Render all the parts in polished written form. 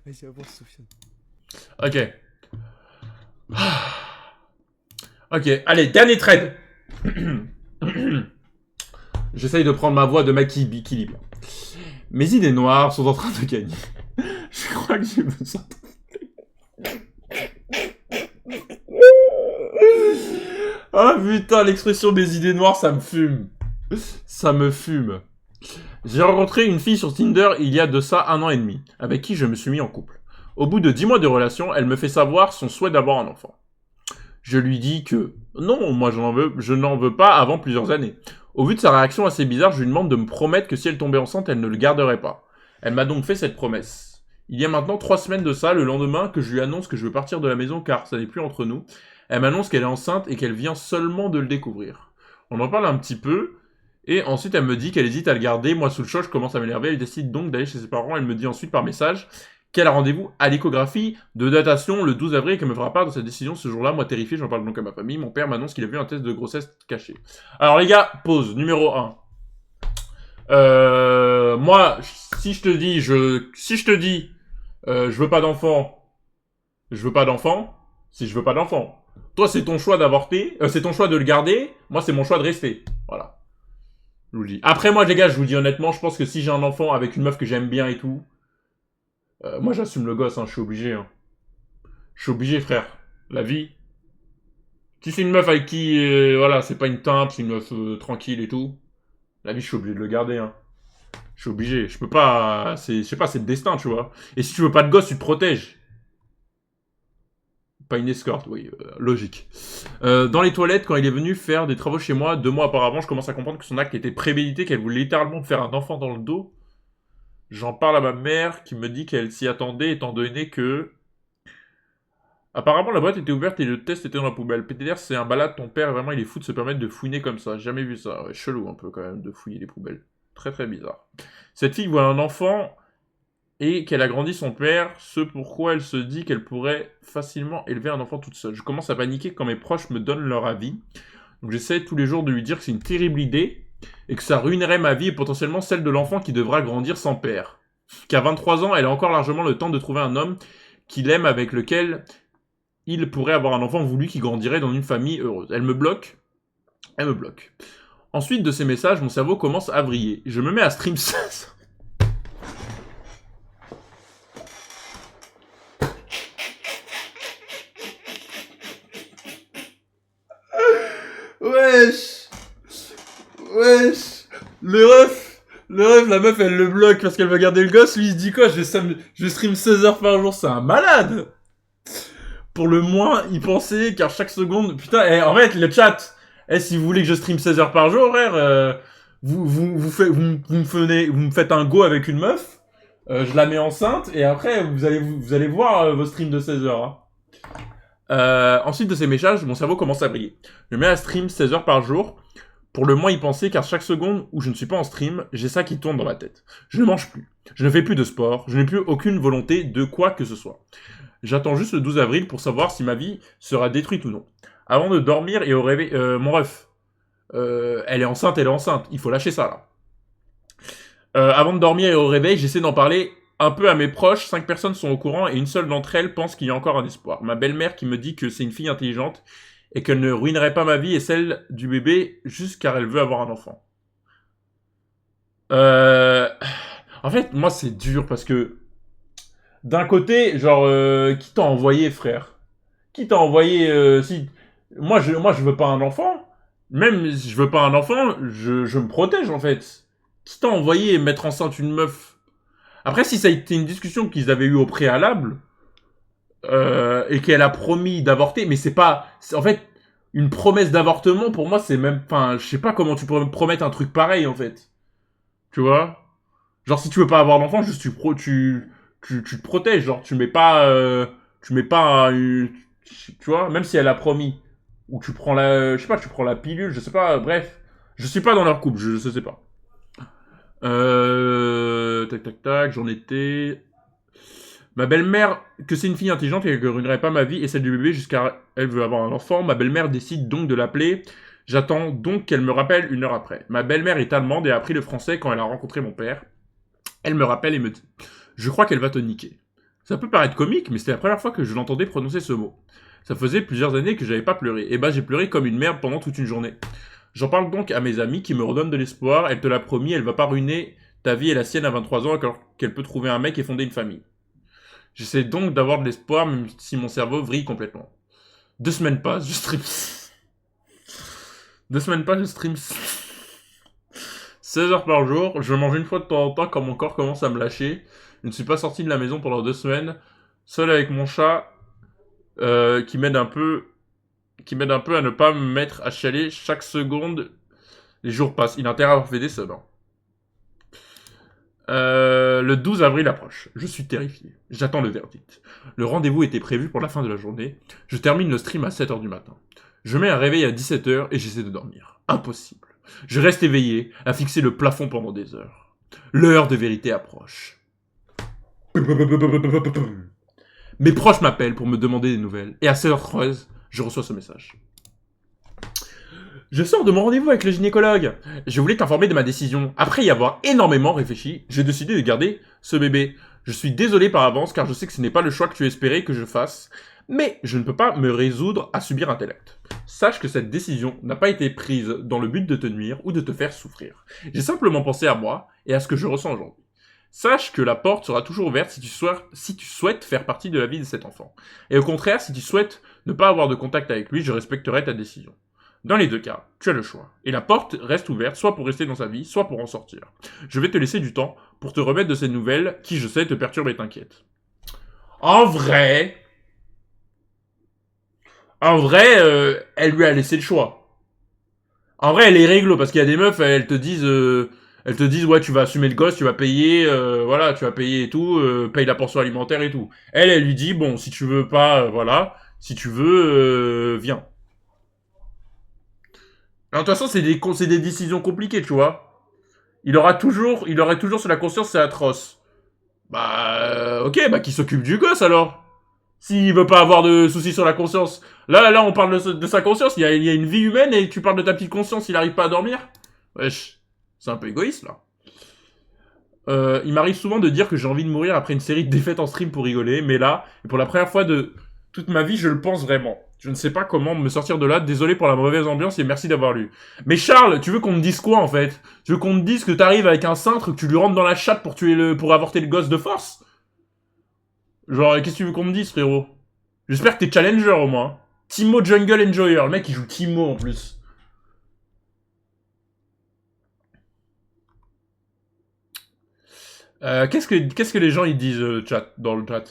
Vas-y, avance, Sofiane. Ok. Ok, allez, dernier trade. J'essaye de prendre ma voix de mec qui équilibre. Mes idées noires sont en train de gagner. Je crois que j'ai besoin de... Ah putain, l'expression des idées noires, ça me fume. Ça me fume. J'ai rencontré une fille sur Tinder il y a de ça 1 an et demi, avec qui je me suis mis en couple. Au bout de 10 mois de relation, elle me fait savoir son souhait d'avoir un enfant. Je lui dis que non, moi je n'en veux pas avant plusieurs années. Au vu de sa réaction assez bizarre, je lui demande de me promettre que si elle tombait enceinte, elle ne le garderait pas. Elle m'a donc fait cette promesse. Il y a maintenant 3 semaines de ça, le lendemain que je lui annonce que je veux partir de la maison car ça n'est plus entre nous, elle m'annonce qu'elle est enceinte et qu'elle vient seulement de le découvrir. On en parle un petit peu, et ensuite elle me dit qu'elle hésite à le garder. Moi sous le choc, je commence à m'énerver, elle décide donc d'aller chez ses parents. Elle me dit ensuite par message qu'elle a rendez-vous à l'échographie de datation le 12 avril et qu'elle me fera part de sa décision ce jour-là. Moi terrifié, j'en parle donc à ma famille. Mon père m'annonce qu'il a vu un test de grossesse caché. Alors les gars, pause, numéro 1. Moi, si je te dis, je veux pas d'enfant, je veux pas d'enfant, si je veux pas d'enfant. Toi, c'est ton choix d'avorter, c'est ton choix de le garder, moi, c'est mon choix de rester. Voilà. Je vous le dis. Après, moi, les gars, je vous dis honnêtement, je pense que si j'ai un enfant avec une meuf que j'aime bien et tout, moi, j'assume le gosse, hein, je suis obligé. Hein. Je suis obligé, frère. La vie. Si c'est une meuf avec qui, voilà, c'est pas une teinte, c'est une meuf tranquille et tout, la vie, je suis obligé de le garder, hein. Je suis obligé. Je peux pas. Je sais pas, c'est le destin, tu vois. Et si tu veux pas de gosse, tu te protèges. Pas une escorte, oui, logique. Dans les toilettes, quand il est venu faire des travaux chez moi, 2 mois auparavant, je commence à comprendre que son acte était prémédité, qu'elle voulait littéralement me faire un enfant dans le dos. J'en parle à ma mère, qui me dit qu'elle s'y attendait, étant donné que... Apparemment, la boîte était ouverte et le test était dans la poubelle. PTDR, c'est un balade, ton père, vraiment, il est fou de se permettre de fouiner comme ça. Jamais vu ça. Ouais, chelou un peu, quand même, de fouiller les poubelles. Très, très bizarre. Cette fille voit un enfant et qu'elle a grandi son père, ce pourquoi elle se dit qu'elle pourrait facilement élever un enfant toute seule. Je commence à paniquer quand mes proches me donnent leur avis. Donc j'essaie tous les jours de lui dire que c'est une terrible idée et que ça ruinerait ma vie et potentiellement celle de l'enfant qui devra grandir sans père. Qu'à 23 ans, elle a encore largement le temps de trouver un homme qu'il aime avec lequel il pourrait avoir un enfant voulu qui grandirait dans une famille heureuse. Elle me bloque. Elle me bloque. Ensuite de ces messages, mon cerveau commence à vriller. Je me mets à stream 16. Wesh. Wesh. Le ref, la meuf, elle le bloque parce qu'elle veut garder le gosse. Lui, il se dit quoi, je stream 16 heures par jour, c'est un malade. Pour le moins, il pensait, car chaque seconde... Putain, en fait, le chat, si vous voulez que je stream 16 heures par jour, frère, vous me faites un go avec une meuf, je la mets enceinte, et après, vous allez voir vos streams de 16 heures. Hein. Ensuite de ces messages, mon cerveau commence à briller. Je mets à stream 16 heures par jour. Pour le moins y penser, car chaque seconde où je ne suis pas en stream, j'ai ça qui tourne dans ma tête. Je ne mange plus. Je ne fais plus de sport. Je n'ai plus aucune volonté de quoi que ce soit. J'attends juste le 12 avril pour savoir si ma vie sera détruite ou non. Avant de dormir et au réveil... mon ref. Elle est enceinte, elle est enceinte. Il faut lâcher ça, là. Avant de dormir et au réveil, j'essaie d'en parler un peu à mes proches. 5 personnes sont au courant et une seule d'entre elles pense qu'il y a encore un espoir. Ma belle-mère qui me dit que c'est une fille intelligente et qu'elle ne ruinerait pas ma vie et celle du bébé juste car elle veut avoir un enfant. En fait, moi, c'est dur parce que... D'un côté, genre, qui t'a envoyé, frère? Qui t'a envoyé, si... moi, je veux pas un enfant. Même si je veux pas un enfant, je me protège, en fait. Qui t'a envoyé mettre enceinte une meuf? Après, si ça a été une discussion qu'ils avaient eue au préalable, et qu'elle a promis d'avorter, mais c'est pas... En fait, une promesse d'avortement, pour moi, c'est même... Enfin, je sais pas comment tu pourrais me promettre un truc pareil, en fait. Tu vois? Genre, si tu veux pas avoir d'enfant, juste tu te protèges, genre, tu mets pas, tu vois, même si elle a promis, ou tu prends je sais pas, tu prends la pilule, je sais pas, bref, je suis pas dans leur couple, je sais pas. Tac tac tac, j'en étais. Ma belle-mère, que c'est une fille intelligente et qu'elle ruinerait pas ma vie et celle du bébé jusqu'à elle veut avoir un enfant. Ma belle-mère décide donc de l'appeler J'attends donc qu'elle me rappelle 1 heure après. Ma belle-mère est allemande et a appris le français quand elle a rencontré mon père. Elle me rappelle et me dit « Je crois qu'elle va te niquer ». Ça peut paraître comique, mais c'était la première fois que je l'entendais prononcer ce mot. Ça faisait plusieurs années que j'avais pas pleuré. Et bah j'ai pleuré comme une merde pendant toute une journée. J'en parle donc à mes amis qui me redonnent de l'espoir. Elle te l'a promis, elle va pas ruiner ta vie et la sienne à 23 ans alors qu'elle peut trouver un mec et fonder une famille. J'essaie donc d'avoir de l'espoir même si mon cerveau vrille complètement. 2 semaines passent, je stream. 2 semaines passent, je stream 16 heures par jour. Je mange une fois de temps en temps quand mon corps commence à me lâcher. Je ne suis pas sorti de la maison pendant 2 semaines. Seul avec mon chat qui m'aide un peu à ne pas me mettre à chialer chaque seconde. Les jours passent. Il a intérêt à avoir fait des subs. Hein. Le 12 avril approche. Je suis terrifié. J'attends le verdict. Le rendez-vous était prévu pour la fin de la journée. Je termine le stream à 7h du matin. Je mets un réveil à 17h et j'essaie de dormir. Impossible. Je reste éveillé, à fixer le plafond pendant des heures. L'heure de vérité approche. Mes proches m'appellent pour me demander des nouvelles. Et à 16h13, je reçois ce message. Je sors de mon rendez-vous avec le gynécologue. Je voulais t'informer de ma décision. Après y avoir énormément réfléchi, j'ai décidé de garder ce bébé. Je suis désolé par avance car je sais que ce n'est pas le choix que tu espérais que je fasse. Mais je ne peux pas me résoudre à subir un tel acte. Sache que cette décision n'a pas été prise dans le but de te nuire ou de te faire souffrir. J'ai simplement pensé à moi et à ce que je ressens aujourd'hui. Sache que la porte sera toujours ouverte si tu souhaites faire partie de la vie de cet enfant. Et au contraire, si tu souhaites ne pas avoir de contact avec lui, je respecterai ta décision. Dans les deux cas, tu as le choix. Et la porte reste ouverte, soit pour rester dans sa vie, soit pour en sortir. Je vais te laisser du temps pour te remettre de ces nouvelles qui, je sais, te perturbent et t'inquiètent. En vrai, elle lui a laissé le choix. En vrai, elle est réglo, parce qu'il y a des meufs, elles te disent, ouais, tu vas assumer le gosse, tu vas payer, voilà, tu vas payer et tout, paye la pension alimentaire et tout. Elle lui dit, bon, si tu veux pas, voilà, si tu veux, viens. Alors, de toute façon, c'est des décisions compliquées, tu vois. Il aurait toujours sur la conscience, c'est atroce. Bah, ok, bah, qu'il s'occupe du gosse, alors. S'il veut pas avoir de soucis sur la conscience. Là, on parle de sa conscience. Il y a une vie humaine et tu parles de ta petite conscience, il arrive pas à dormir. Wesh. C'est un peu égoïste, là. Il m'arrive souvent de dire que j'ai envie de mourir après une série de défaites en stream pour rigoler, mais là, et pour la première fois de toute ma vie, je le pense vraiment. Je ne sais pas comment me sortir de là, désolé pour la mauvaise ambiance et merci d'avoir lu. Mais Charles, tu veux qu'on me dise quoi, en fait? Tu veux qu'on me dise que t'arrives avec un cintre, que tu lui rentres dans la chatte pour avorter le gosse de force? Genre, qu'est-ce que tu veux qu'on me dise, frérot? J'espère que t'es challenger, au moins. Timo Jungle Enjoyer, le mec, il joue Timo, en plus. Qu'est-ce que les gens ils disent dans le chat?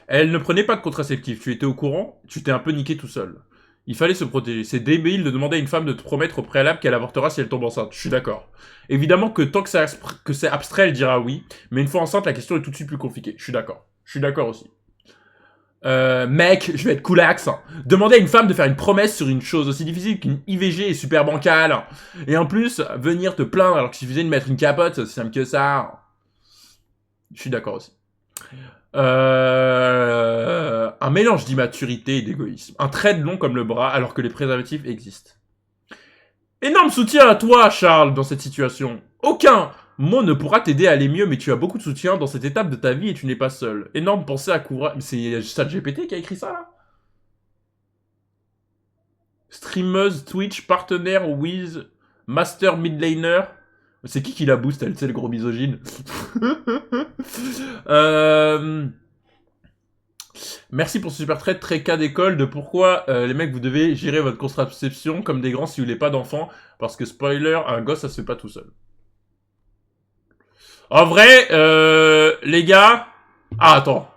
Elle ne prenait pas de contraceptif, tu étais au courant, tu t'es un peu niqué tout seul. Il fallait se protéger. C'est débile de demander à une femme de te promettre au préalable qu'elle avortera si elle tombe enceinte. Je suis d'accord. Évidemment que tant que c'est abstrait, elle dira oui, mais une fois enceinte, la question est tout de suite plus compliquée. Je suis d'accord. Je suis d'accord aussi. Mec, je vais être coolax. Demander à une femme de faire une promesse sur une chose aussi difficile qu'une IVG est super bancale. Et en plus, venir te plaindre alors qu'il suffisait de mettre une capote, c'est aussi simple que ça. Je suis d'accord aussi. Un mélange d'immaturité et d'égoïsme. Un trait de long comme le bras alors que les préservatifs existent. Énorme soutien à toi, Charles, dans cette situation. Aucun mot ne pourra t'aider à aller mieux, mais tu as beaucoup de soutien dans cette étape de ta vie et tu n'es pas seul. Énorme pensée à courage. Mais c'est ChatGPT qui a écrit ça, là? Streameuse Twitch, partenaire with Master Midlaner. C'est qui la booste, elle, c'est le gros misogyne. Merci pour ce super trait très cas d'école de pourquoi les mecs vous devez gérer votre contraception comme des grands si vous voulez pas d'enfants. Parce que spoiler, un gosse ça se fait pas tout seul. En vrai, les gars... Ah, attends.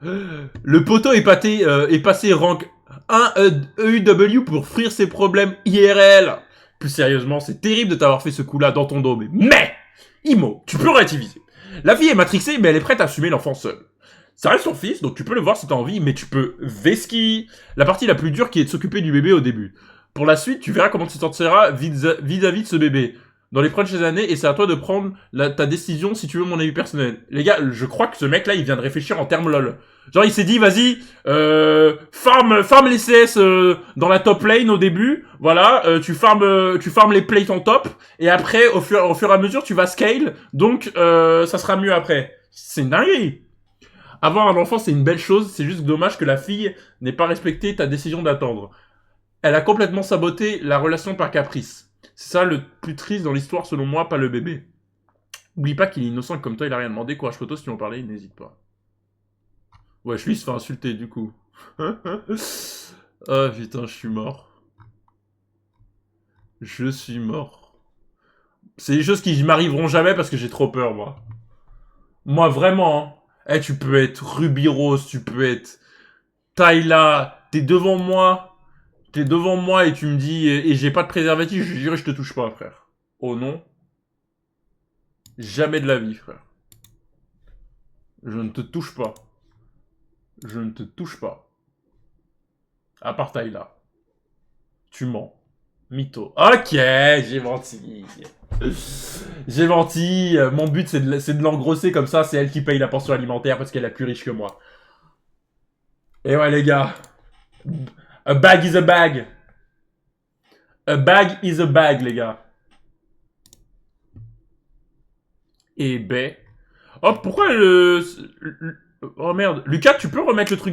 Le poteau est passé rank 1 EUW pour fuir ses problèmes IRL. Plus sérieusement, c'est terrible de t'avoir fait ce coup-là dans ton dos, mais Imo, tu peux relativiser. La fille est matrixée, mais elle est prête à assumer l'enfant seul. Ça reste son fils, donc tu peux le voir si t'as envie, mais tu peux vesquiller la partie la plus dure qui est de s'occuper du bébé au début. Pour la suite, tu verras comment tu t'en tireras vis-à-vis de ce bébé. dans les prochaines années et c'est à toi de prendre ta décision si tu veux mon avis personnel. Les gars, je crois que ce mec là il vient de réfléchir en termes lol. Genre il s'est dit vas-y, farm les CS dans la top lane au début, voilà, tu farmes les plates en top et après au fur et à mesure tu vas scale, donc ça sera mieux après. C'est une dinguerie. Avoir un enfant c'est une belle chose, c'est juste dommage que la fille n'ait pas respecté ta décision d'attendre. Elle a complètement saboté la relation par caprice. C'est ça le plus triste dans l'histoire selon moi, pas le bébé. Oublie pas qu'il est innocent comme toi, il a rien demandé. Courage photo, si tu veux en parler, n'hésite pas. Ouais, lui il se fait insulter du coup. Ah putain, je suis mort. Je suis mort. C'est des choses qui m'arriveront jamais parce que j'ai trop peur, moi. Moi, vraiment, hein. Eh, tu peux être Ruby Rose, tu peux être Tyla, t'es devant moi. T'es devant moi et tu me dis, et j'ai pas de préservatif, je jure, je te touche pas, frère. Oh non. Jamais de la vie, frère. Je ne te touche pas. Je ne te touche pas. À part Tyla. Tu mens. Mytho. Ok, j'ai menti. J'ai menti. Mon but, c'est de l'engrosser comme ça. C'est elle qui paye la pension alimentaire parce qu'elle est plus riche que moi. Et ouais, les gars. A bag is a bag. A bag is a bag, les gars. Et ben... Oh, pourquoi le... Oh merde. Lucas, tu peux remettre le truc